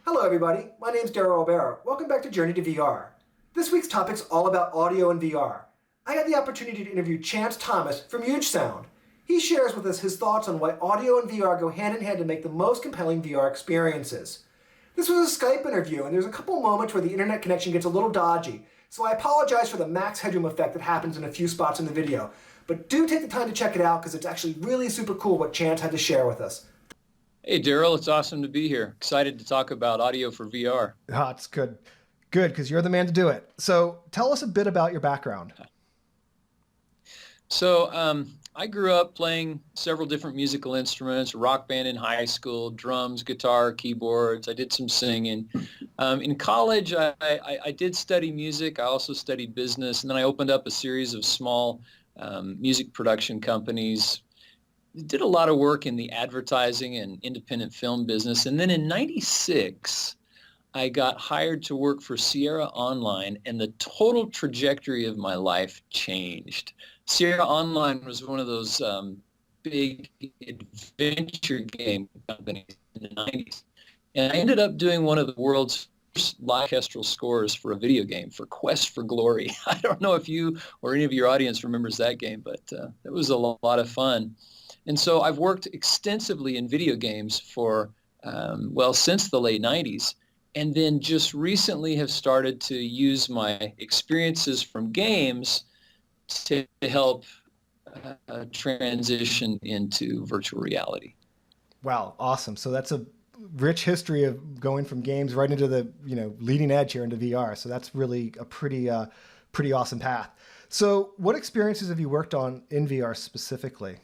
Hello everybody, my name's Daryl Albera. Welcome back to Journey to VR. This week's topic's all about audio and VR. I had the opportunity to interview Chance Thomas from Huge Sound. He shares with us his thoughts on why audio and VR go hand in hand to make the most compelling VR experiences. This was a Skype interview, and there's a couple moments where the internet connection gets a little dodgy, so I apologize for the max headroom effect that happens in a few spots in the video. But do take the time to check it out because it's actually really super cool what Chance had to share with us. Hey, Daryl, it's awesome to be here. Excited to talk about audio for VR. Oh, it's good. Good, because you're the man to do it. So tell us a bit about your background. So I grew up playing several different musical instruments, rock band in high school, drums, guitar, keyboards. I did some singing. In college, I did study music. I also studied business, and then I opened up a series of small music production companies. Did a lot of work in the advertising and independent film business. And then in 96, I got hired to work for Sierra Online, and the total trajectory of my life changed. Sierra Online was one of those big adventure game companies in the 90s. And I ended up doing one of the world's first live orchestral scores for a video game, for Quest for Glory. I don't know if you or any of your audience remembers that game, but it was a lot of fun. And so I've worked extensively in video games for, since the late 90s, and then just recently have started to use my experiences from games to help transition into virtual reality. Wow, awesome. So that's a rich history of going from games right into the leading edge here into VR. So that's really a pretty awesome path. So what experiences have you worked on in VR specifically?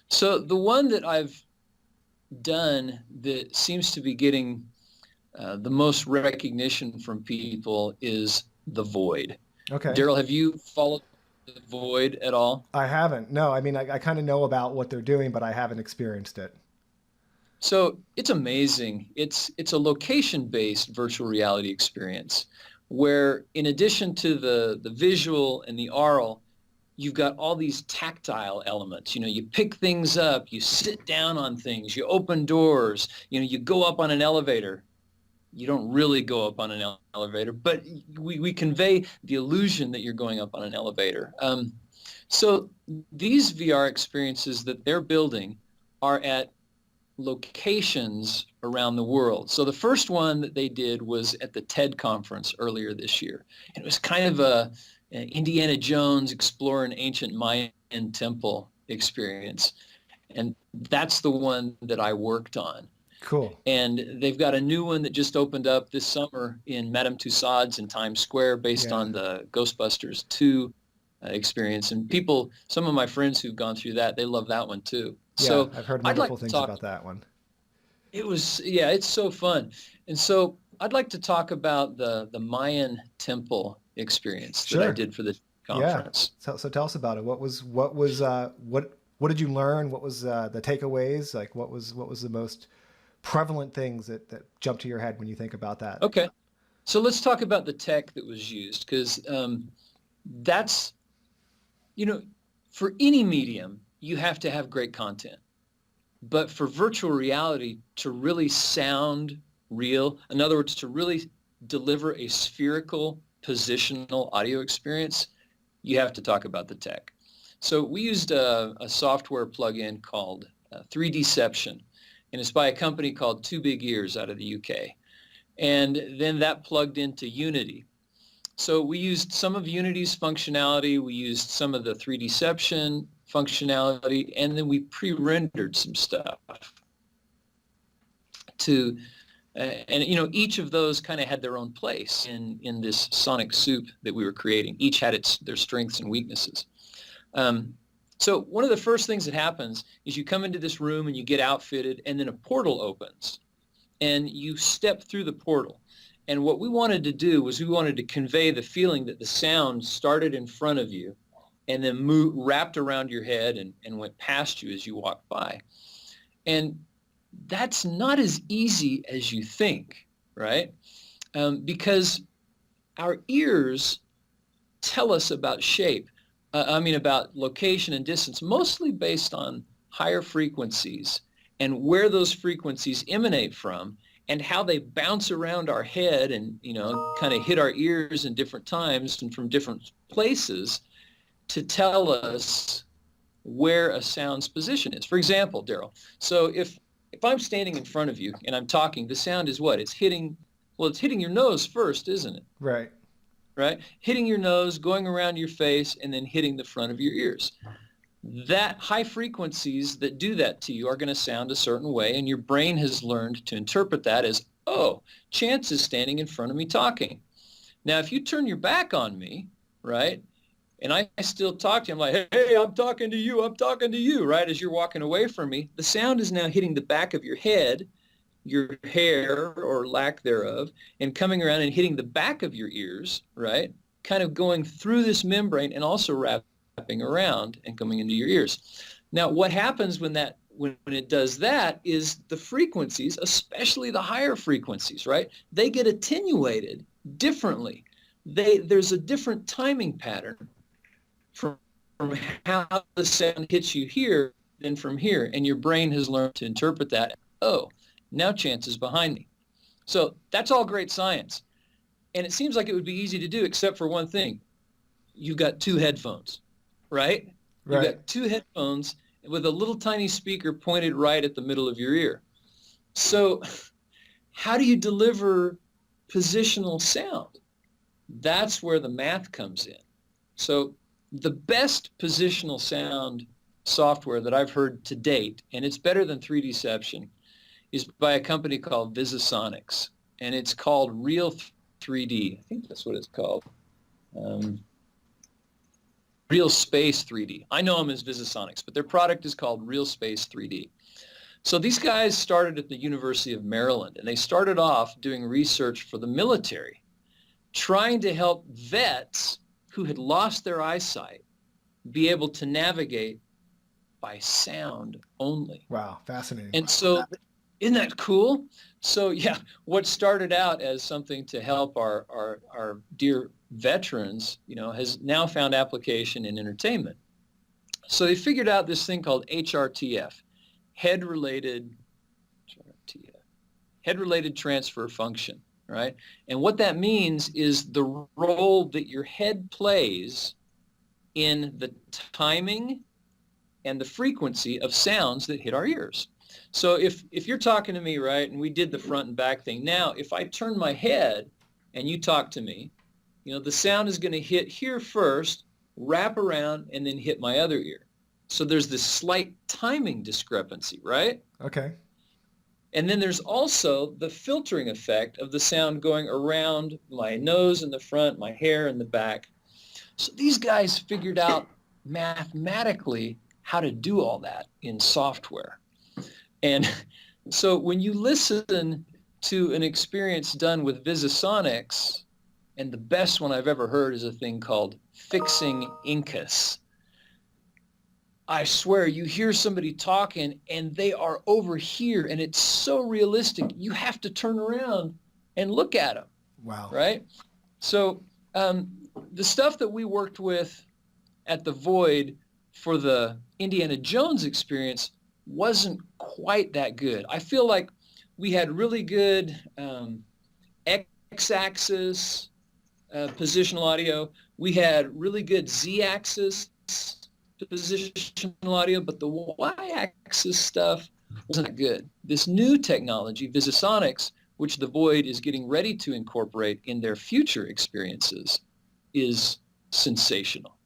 So the one that I've done that seems to be getting the most recognition from people is The Void. Okay. Daryl, have you followed The Void at all? I haven't. No, I mean, I kind of know about what they're doing, but I haven't experienced it. So it's amazing. It's a location-based virtual reality experience where in addition to the visual and the aural, you've got all these tactile elements. You pick things up, you sit down on things, you open doors, you go up on an elevator. You don't really go up on an elevator, but we convey the illusion that you're going up on an elevator. So these VR experiences that they're building are at locations around the world. So the first one that they did was at the TED conference earlier this year. And it was kind of an Indiana Jones explore an ancient Mayan temple experience. And that's the one that I worked on. Cool. And they've got a new one that just opened up this summer in Madame Tussauds in Times Square based on the Ghostbusters 2 experience. And some of my friends who've gone through that, they love that one too. Yeah, so I've heard wonderful things about that one. It's so fun. And so I'd like to talk about the Mayan temple experience that I did for the conference. Yeah. So tell us about it. What did you learn? What was the takeaways? Like what was the most prevalent things that jump to your head when you think about that? Okay. So let's talk about the tech that was used, because that's, for any medium, you have to have great content. But for virtual reality to really sound real, in other words, to really deliver a spherical positional audio experience, you have to talk about the tech. So we used a software plugin called 3Dception, and it's by a company called Two Big Ears out of the UK. And then that plugged into Unity. So we used some of Unity's functionality, we used some of the 3Dception functionality, and then we pre-rendered some stuff each of those kind of had their own place in this sonic soup that we were creating. Each had their strengths and weaknesses. So one of the first things that happens is you come into this room and you get outfitted, and then a portal opens and you step through the portal. And what we wanted to do was we wanted to convey the feeling that the sound started in front of you and then wrapped around your head and went past you as you walked by. And that's not as easy as you think, right? Because our ears tell us about shape, about location and distance, mostly based on higher frequencies and where those frequencies emanate from, and how they bounce around our head and, kind of hit our ears in different times and from different places to tell us where a sound's position is. For example, Daryl, so if I'm standing in front of you and I'm talking, the sound is what? It's hitting your nose first, isn't it? Right. Right? Hitting your nose, going around your face, and then hitting the front of your ears. That high frequencies that do that to you are going to sound a certain way, and your brain has learned to interpret that as, oh, Chance is standing in front of me talking. Now, if you turn your back on me, right, and I still talk to you, I'm like, hey, I'm talking to you, right, as you're walking away from me, the sound is now hitting the back of your head, your hair or lack thereof, and coming around and hitting the back of your ears, right, kind of going through this membrane and also wrapping around and coming into your ears. Now, what happens when it does that is the frequencies, especially the higher frequencies, right, they get attenuated differently. There's a different timing pattern from how the sound hits you here than from here, and your brain has learned to interpret that. Oh, now Chance is behind me. So that's all great science. And it seems like it would be easy to do except for one thing. You've got two headphones, right? You've got two headphones with a little tiny speaker pointed right at the middle of your ear. So how do you deliver positional sound? That's where the math comes in. So the best positional sound software that I've heard to date, and it's better than 3Dception, is by a company called Visisonics, and it's called Real 3D. I think that's what it's called. Real Space 3D. I know them as Visisonics, but their product is called Real Space 3D. So these guys started at the University of Maryland, and they started off doing research for the military, trying to help vets who had lost their eyesight be able to navigate by sound only. Wow, fascinating. And so, isn't that cool? So yeah, what started out as something to help our dear veterans, has now found application in entertainment. So they figured out this thing called HRTF, head-related transfer function, right? And what that means is the role that your head plays in the timing and the frequency of sounds that hit our ears. So if you're talking to me, right, and we did the front and back thing, now if I turn my head and you talk to me, the sound is going to hit here first, wrap around, and then hit my other ear. So there's this slight timing discrepancy, right? Okay. And then there's also the filtering effect of the sound going around my nose in the front, my hair in the back. So these guys figured out mathematically how to do all that in software. And so when you listen to an experience done with Visisonics, and the best one I've ever heard is a thing called fixing incus. I swear, you hear somebody talking and they are over here and it's so realistic, you have to turn around and look at them. Wow. Right? So the stuff that we worked with at the Void for the Indiana Jones experience wasn't quite that good. I feel like we had really good X-axis positional audio. We had really good Z-axis positional audio, but the Y-axis stuff wasn't that good. This new technology, Visisonics, which the Void is getting ready to incorporate in their future experiences, is sensational.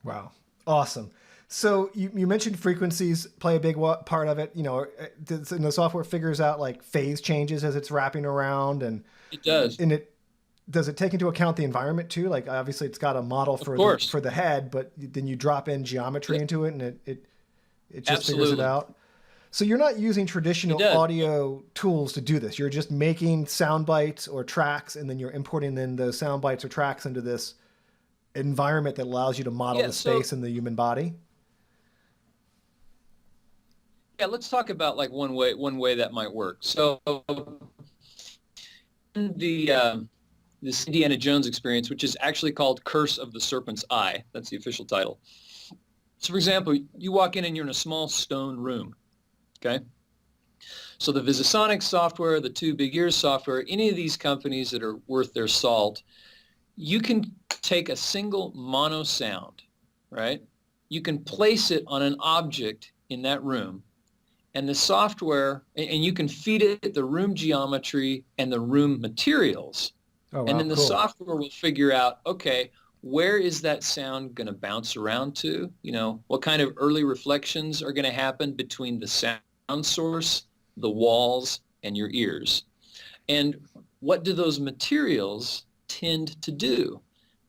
Wow. Awesome. So you mentioned frequencies play a big part of it. And the software figures out like phase changes as it's wrapping around, and it does. And does it take into account the environment too? Like obviously it's got a model for the head, but then you drop in geometry into it, and it just figures it out. So you're not using traditional audio tools to do this. You're just making sound bites or tracks, and then you're importing then those sound bites or tracks into this environment that allows you to model the space in the human body. Yeah, let's talk about like one way that might work. So this Indiana Jones experience, which is actually called Curse of the Serpent's Eye, that's the official title. So for example, you walk in and you're in a small stone room, okay? So the Visisonic software, the Two Big Ears software, any of these companies that are worth their salt, you can take a single mono sound, right? You can place it on an object in that room, and the software, and you can feed it the room geometry and the room materials. Oh, And wow, then the cool. software will figure out, okay, where is that sound going to bounce around to? What kind of early reflections are going to happen between the sound source, the walls, and your ears? And what do those materials tend to do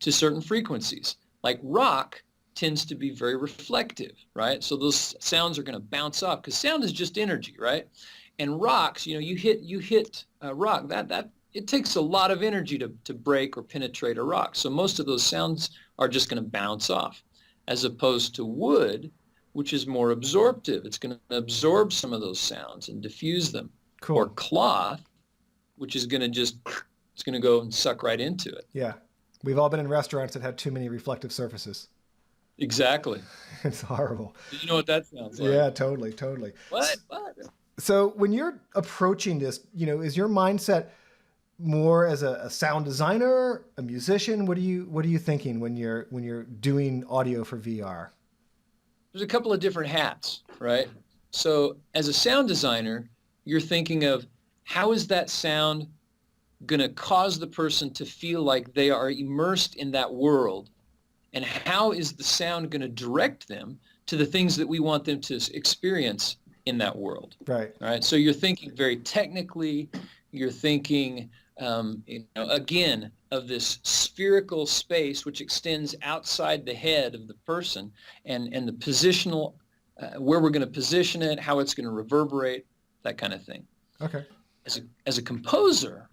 to certain frequencies? Like rock tends to be very reflective, right? So those sounds are going to bounce off because sound is just energy, right? And rocks, you hit rock, that it takes a lot of energy to break or penetrate a rock. So most of those sounds are just going to bounce off, as opposed to wood, which is more absorptive. It's going to absorb some of those sounds and diffuse them. Cool. Or cloth, which is going to it's going to go and suck right into it. Yeah. We've all been in restaurants that had too many reflective surfaces. Exactly. It's horrible. You know what that sounds like? Yeah, totally, totally. What? So when you're approaching this, is your mindset more as a sound designer, a musician? What are you thinking when you're doing audio for VR? There's a couple of different hats, right? So as a sound designer, you're thinking of how is that sound going to cause the person to feel like they are immersed in that world, and how is the sound going to direct them to the things that we want them to experience in that world. Right. All right. So you're thinking very technically. You're thinking, again, of this spherical space which extends outside the head of the person, and the positional, where we're going to position it, how it's going to reverberate, that kind of thing. Okay. As a composer,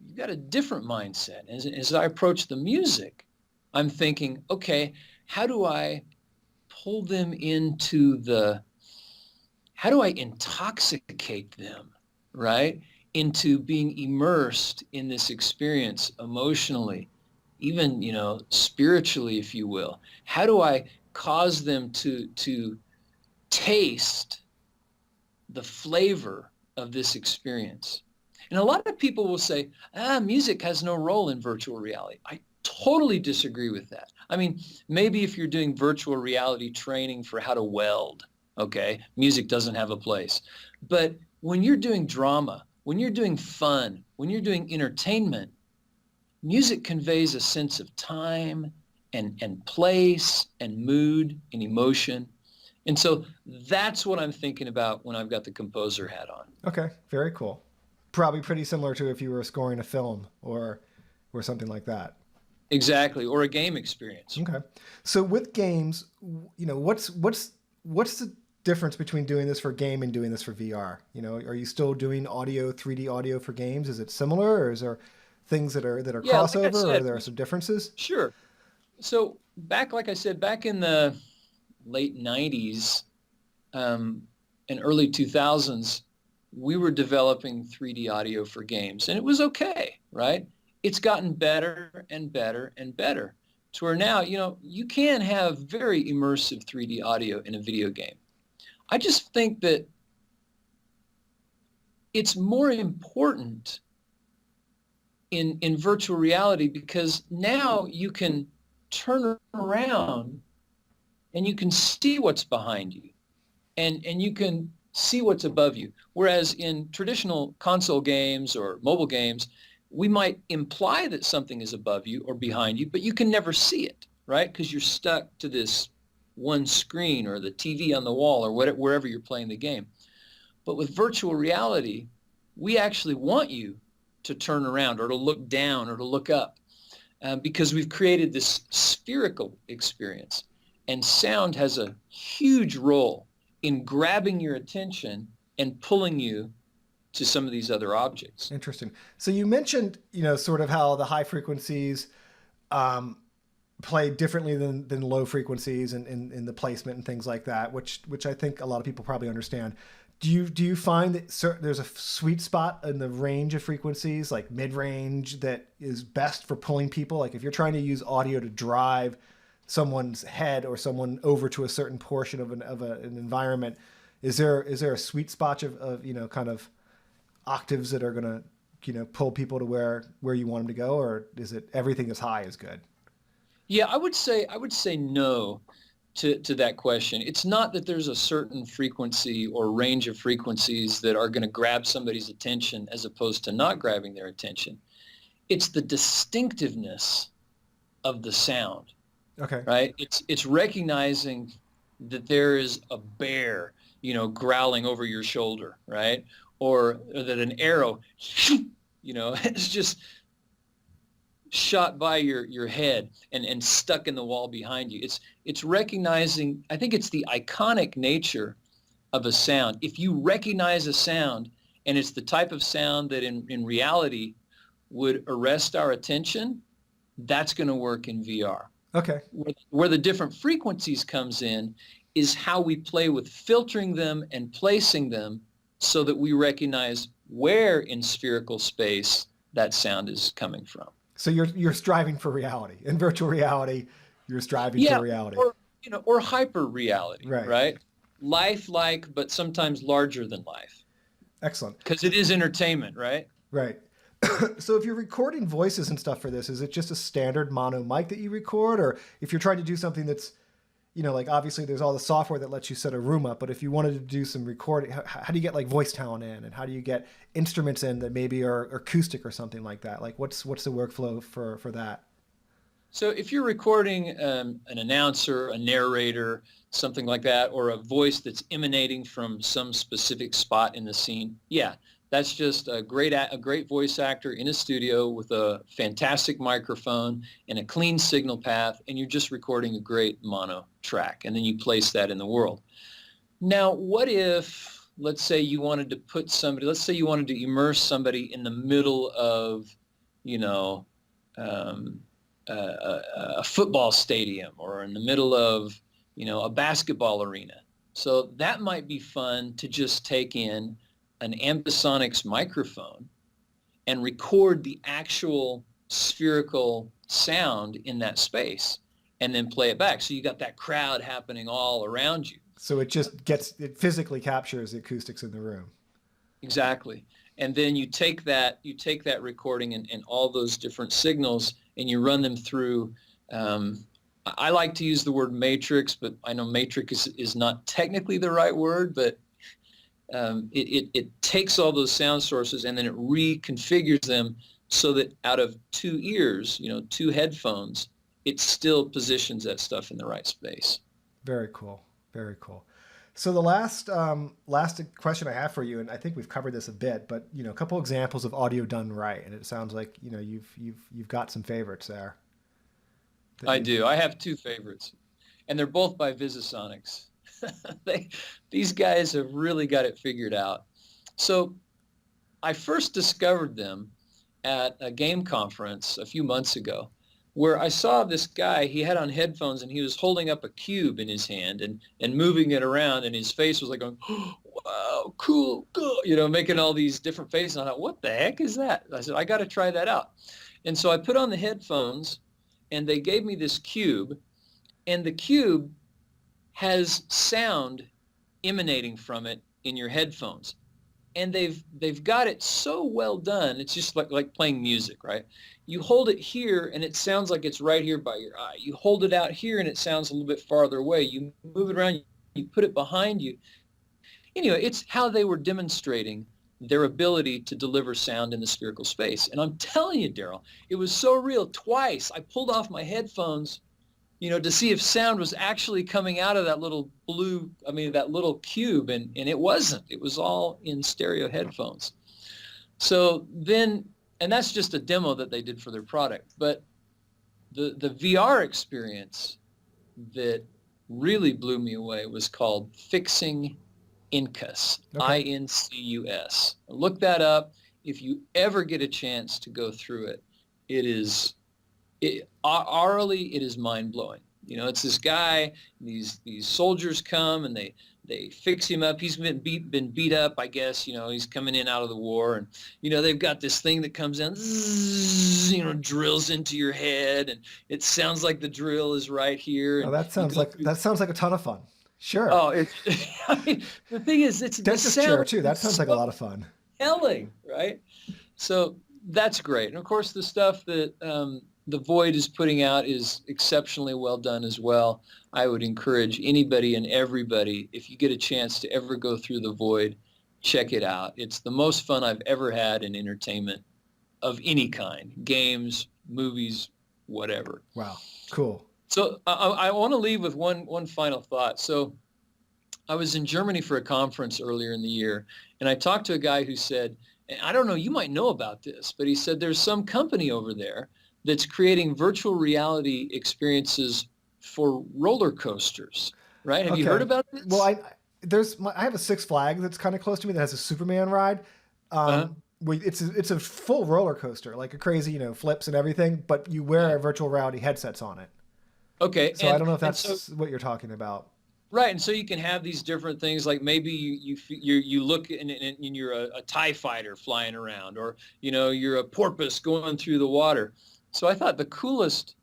you've got a different mindset. As I approach the music, I'm thinking, okay, how do I pull them how do I intoxicate them, right, into being immersed in this experience emotionally, even, spiritually, if you will? How do I cause them to taste the flavor of this experience? And a lot of people will say, music has no role in virtual reality. I totally disagree with that. I mean, maybe if you're doing virtual reality training for how to weld, okay, music doesn't have a place. But when you're doing drama, when you're doing fun, when you're doing entertainment, music conveys a sense of time and place and mood and emotion. And so that's what I'm thinking about when I've got the composer hat on. Okay, very cool. Probably pretty similar to if you were scoring a film or something like that. Exactly, or a game experience. Okay. So with games, what's the difference between doing this for a game and doing this for VR? Are you still doing 3D audio for games? Is it similar, or is there things that are crossover, like said, or there are some differences? Sure. So like I said, back in the late 90s and early 2000s, we were developing 3D audio for games, and it was okay, right? It's gotten better and better and better to where now, you can have very immersive 3D audio in a video game. I just think that it's more important in virtual reality because now you can turn around and you can see what's behind you and you can see what's above you. Whereas in traditional console games or mobile games, we might imply that something is above you or behind you, but you can never see it, right? Because you're stuck to this one screen or the TV on the wall or wherever you're playing the game. But with virtual reality, we actually want you to turn around or to look down or to look up because we've created this spherical experience. And sound has a huge role in grabbing your attention and pulling you to some of these other objects. Interesting. So you mentioned, sort of how the high frequencies play differently than low frequencies and in the placement and things like that, which I think a lot of people probably understand. Do you find that there's a sweet spot in the range of frequencies, like mid-range, that is best for pulling people? Like if you're trying to use audio to drive someone's head or someone over to a certain portion of an environment, Is there a sweet spot of kind of octaves that are going to, pull people to where you want them to go, or is it everything as high is good? Yeah, I would say no to that question. It's not that there's a certain frequency or range of frequencies that are going to grab somebody's attention as opposed to not grabbing their attention. It's the distinctiveness of the sound. Okay. Right? It's recognizing that there is a bear, growling over your shoulder, right? Or that an arrow, it's just shot by your head and stuck in the wall behind you. It's recognizing, I think it's the iconic nature of a sound. If you recognize a sound and it's the type of sound that in reality would arrest our attention, that's going to work in VR. Okay. Where the different frequencies comes in is how we play with filtering them and placing them so that we recognize where in spherical space that sound is coming from. So you're striving for reality. In virtual reality, you're striving for reality. Or hyper reality, Right. Right? Life-like, but sometimes larger than life. Excellent. Because it is entertainment, right? Right. So if you're recording voices and stuff for this, is it just a standard mono mic that you record? Or if you're trying to do something that's, like obviously there's all the software that lets you set a room up, but if you wanted to do some recording, how do you get like voice talent in, and how do you get instruments in that maybe are acoustic or something like that? Like what's the workflow for that? So if you're recording an announcer, a narrator, something like that, or a voice that's emanating from some specific spot in the scene, yeah, that's just a great voice actor in a studio with a fantastic microphone and a clean signal path, and you're just recording a great mono track, and then you place that in the world. Now, what if, let's say you wanted to immerse somebody in the middle of, a football stadium, or in the middle of, a basketball arena. So that might be fun to just take in an ambisonics microphone and record the actual spherical sound in that space and then play it back. So you got that crowd happening all around you. So it physically captures the acoustics in the room. Exactly. And then you take that recording and all those different signals and you run them through, I like to use the word matrix, but I know matrix is not technically the right word, but it takes all those sound sources and then it reconfigures them so that out of two ears, two headphones, it still positions that stuff in the right space. Very cool. Very cool. So the last question I have for you, and I think we've covered this a bit, but a couple examples of audio done right, and it sounds like you've got some favorites there. I do. I have two favorites, and they're both by Visisonics. These guys have really got it figured out. So I first discovered them at a game conference a few months ago, where I saw this guy. He had on headphones and he was holding up a cube in his hand and moving it around, and his face was like going, oh, wow, cool, making all these different faces. And I thought, what the heck is that? I said, I got to try that out. And so I put on the headphones and they gave me this cube, and the cube has sound emanating from it in your headphones. And they've got it so well done. It's just like playing music, right? You hold it here and it sounds like it's right here by your eye. You hold it out here and it sounds a little bit farther away. You move it around, you put it behind you. Anyway, it's how they were demonstrating their ability to deliver sound in the spherical space. And I'm telling you, Daryl, it was so real. Twice I pulled off my headphones, to see if sound was actually coming out of that little that little cube, and it wasn't. It was all in stereo headphones. So then, and that's just a demo that they did for their product, but the VR experience that really blew me away was called Fixing Incus, Okay. Incus. Look that up. If you ever get a chance to go through it, orally, it is mind-blowing. It's this guy, these soldiers come and they fix him up. He's been beat up, I guess. He's coming in out of the war, and they've got this thing that comes in, zzz, drills into your head, and it sounds like the drill is right here. Oh, that sounds like a ton of fun. Sure. Oh, it's, I mean, the thing is, it's the Dentist chair sound too. That is sounds like a so lot of fun. compelling, right? So that's great. And of course, the stuff that the Void is putting out is exceptionally well done as well. I would encourage anybody and everybody, if you get a chance to ever go through the Void, check it out. It's the most fun I've ever had in entertainment of any kind, games, movies, whatever. Wow. Cool. So I want to leave with one final thought. So I was in Germany for a conference earlier in the year, and I talked to a guy who said, and I don't know, you might know about this, but he said there's some company over there that's creating virtual reality experiences for roller coasters, right? Have you heard Okay. about this? Well, I have a Six Flags that's kind of close to me that has a Superman ride. Uh-huh. It's a full roller coaster, like a crazy, flips and everything, but you wear Yeah. a virtual reality headsets on it. Okay, So I don't know if and so that's what you're talking about. right, and so you can have these different things, like maybe you look and you're a TIE fighter flying around, or you're a porpoise going through the water. So I thought the coolest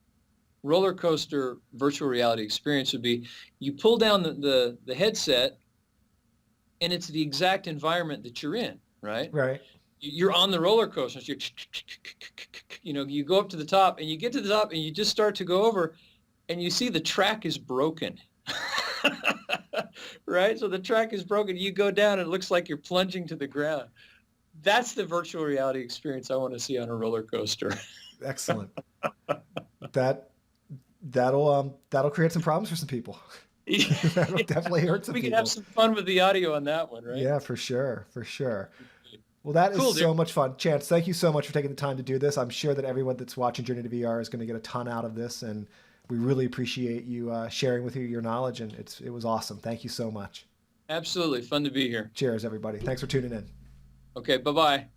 roller coaster virtual reality experience would be you pull down the headset, and it's the exact environment that you're in, right? Right. You're on the roller coaster. So you go up to the top, and you get to the top, and you just start to go over, and you see the track is broken. Right? So the track is broken. You go down, and it looks like you're plunging to the ground. That's the virtual reality experience I want to see on a roller coaster. Excellent. That'll create some problems for some people. That'll definitely hurt some We can people. have some fun with the audio on that one, right? Yeah, for sure. For sure. Well, that Cool, is dude. so much fun. Chance, thank you so much for taking the time to do this. I'm sure that everyone that's watching Journey to VR is going to get a ton out of this, and we really appreciate you sharing with you your knowledge, and it was awesome. Thank you so much. Absolutely. Fun to be here. Cheers, everybody. Thanks for tuning in. Okay, bye-bye.